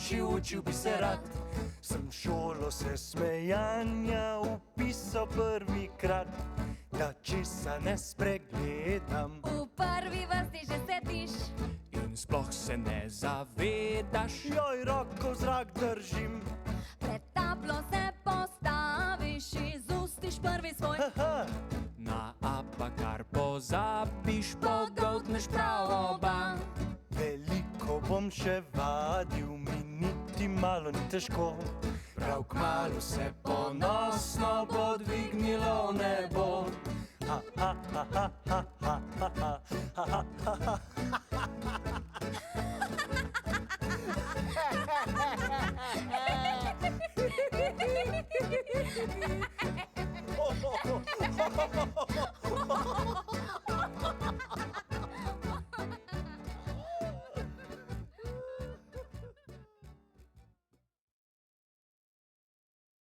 și učil bi se rad. Sem šolo se smejanja upisal prvikrat, da česa ne spregledam. V prvi vrsti že sediš In sploh se ne zavedaš. Joj, roko v zrak držim. pred tablo se postaviš, izustiš prvi svoj. Na A pa kar pozabiš, pogoltneš prav oba. Veliko bom še vadil, mi niti malo ni težko. Prav kmalu se ponosno bo dvignilo nebo. Ha, ha, ha, ha, ha, ha, ha, ha, ha, ha, ha. Oh, oh, oh, oh, oh, oh, oh, oh.